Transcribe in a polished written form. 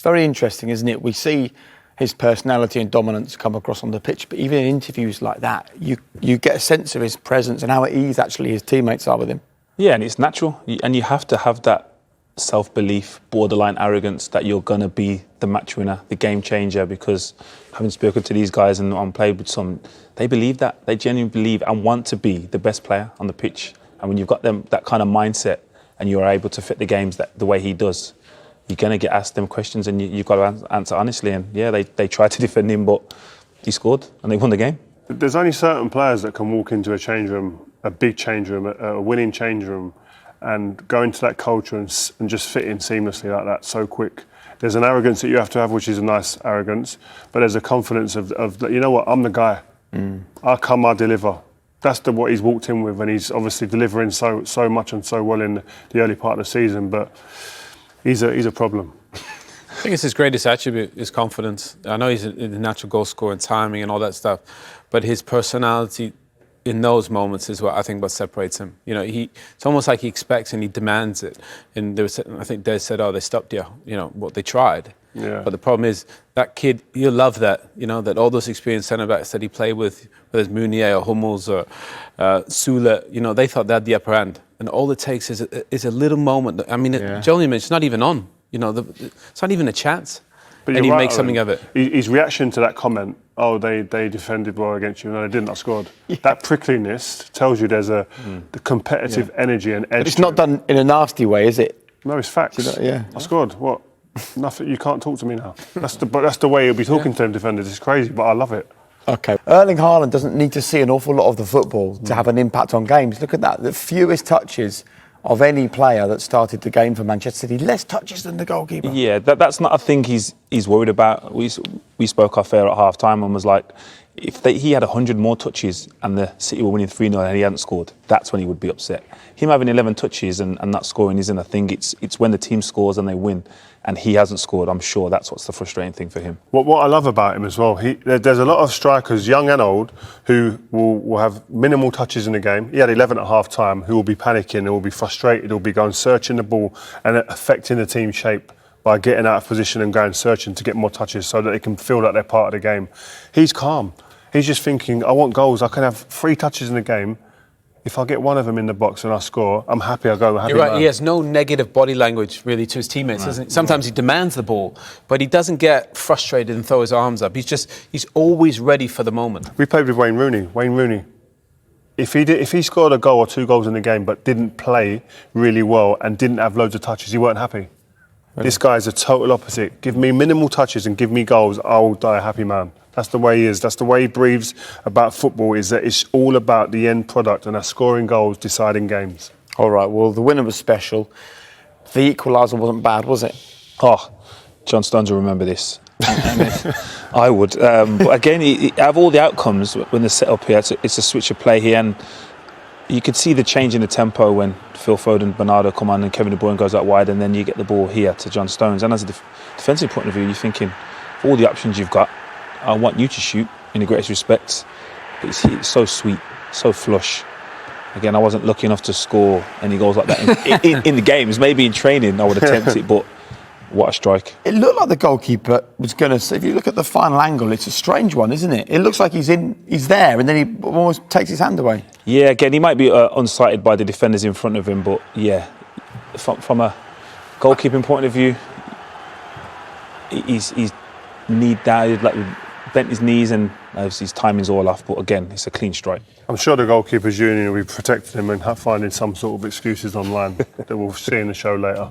It's very interesting, isn't it? We see his personality and dominance come across on the pitch, but even in interviews like that, you get a sense of his presence and how at ease actually his teammates are with him. Yeah, and it's natural. And you have to have that self-belief, borderline arrogance that you're going to be the match winner, the game changer, because having spoken to these guys and played with some, they believe that. They genuinely believe and want to be the best player on the pitch. And when you've got them that kind of mindset and you're able to fit the games the way he does, you're going to get asked them questions and you've got to answer honestly. And yeah, they tried to defend him, but he scored and they won the game. There's only certain players that can walk into a change room, a big change room, a winning change room, and go into that culture and just fit in seamlessly like that, so quick. There's an arrogance that you have to have, which is a nice arrogance, but there's a confidence of you know what, I'm the guy. I come, I deliver. That's what he's walked in with, and he's obviously delivering so much and so well in the early part of the season, but he's a problem. I think it's his greatest attribute, his confidence. I know he's a natural goal scorer and timing and all that stuff, but his personality in those moments is what I think what separates him. You know, it's almost like he expects and he demands it. And I think Des said, "Oh, they stopped you." You know, what they tried. Yeah. But the problem is that kid. You love that. You know, that all those experienced centre backs that he played with, whether it's Meunier or Hummels or Sule, you know, they thought they had the upper hand. And all it takes is a little moment. I mean, Jolien, it's not even on. You know, it's not even a chance. But and he right, makes something of it. His reaction to that comment, oh, they defended well against you. No, they didn't, I scored. Yeah. That prickliness tells you there's the competitive energy and edge. But it's not done in a nasty way, is it? No, it's facts. I scored. What? Nothing. You can't talk to me now. That's the way he'll be talking to them defenders. It's crazy, but I love it. Okay. Erling Haaland doesn't need to see an awful lot of the football to have an impact on games. Look at that. The fewest touches of any player that started the game for Manchester City. Less touches than the goalkeeper. Yeah, that's not a thing he's worried about. We spoke off air at half-time and was like, if he had 100 more touches and the City were winning 3-0 and he hadn't scored, that's when he would be upset. Him having 11 touches and not scoring isn't a thing. It's when the team scores and they win and he hasn't scored. I'm sure that's what's the frustrating thing for him. What I love about him as well, there's a lot of strikers, young and old, who will have minimal touches in the game. He had 11 at half-time, who will be panicking, who will be frustrated, who will be going searching the ball and affecting the team shape by getting out of position and going searching to get more touches so that they can feel like they're part of the game. He's calm. He's just thinking, I want goals. I can have 3 touches in the game. If I get one of them in the box and I score, I'm happy. I go happy. You're right. Man. He has no negative body language really to his teammates, doesn't he? Sometimes he demands the ball, but he doesn't get frustrated and throw his arms up. He's always ready for the moment. We played with Wayne Rooney. If he scored a goal or 2 goals in the game but didn't play really well and didn't have loads of touches, he weren't happy. Really? This guy is a total opposite. Give me minimal touches and give me goals, I'll die a happy man. That's the way he is. That's the way he breathes about football, is that it's all about the end product and scoring goals, deciding games. All right, well, the winner was special. The equaliser wasn't bad, was it? Oh, John Stones will remember this. I would. But again, out of all the outcomes, when they're set up here, it's a switch of play here. And you could see the change in the tempo when Phil Foden, Bernardo come on and Kevin De Bruyne goes out wide, and then you get the ball here to John Stones. And as a defensive point of view, you're thinking, for all the options you've got, I want you to shoot in the greatest respect. But it's so sweet, so flush. Again, I wasn't lucky enough to score any goals like that in the games. Maybe in training I would attempt it, but what a strike. It looked like the goalkeeper was going to... If you look at the final angle, it's a strange one, isn't it? It looks like he's there, and then he almost takes his hand away. Yeah, again, he might be unsighted by the defenders in front of him, but yeah, from a goalkeeping point of view, he's knee down, like bent his knees, and obviously his timing's all off, but again, it's a clean strike. I'm sure the goalkeepers union will be protecting him and finding some sort of excuses online that we'll see in the show later.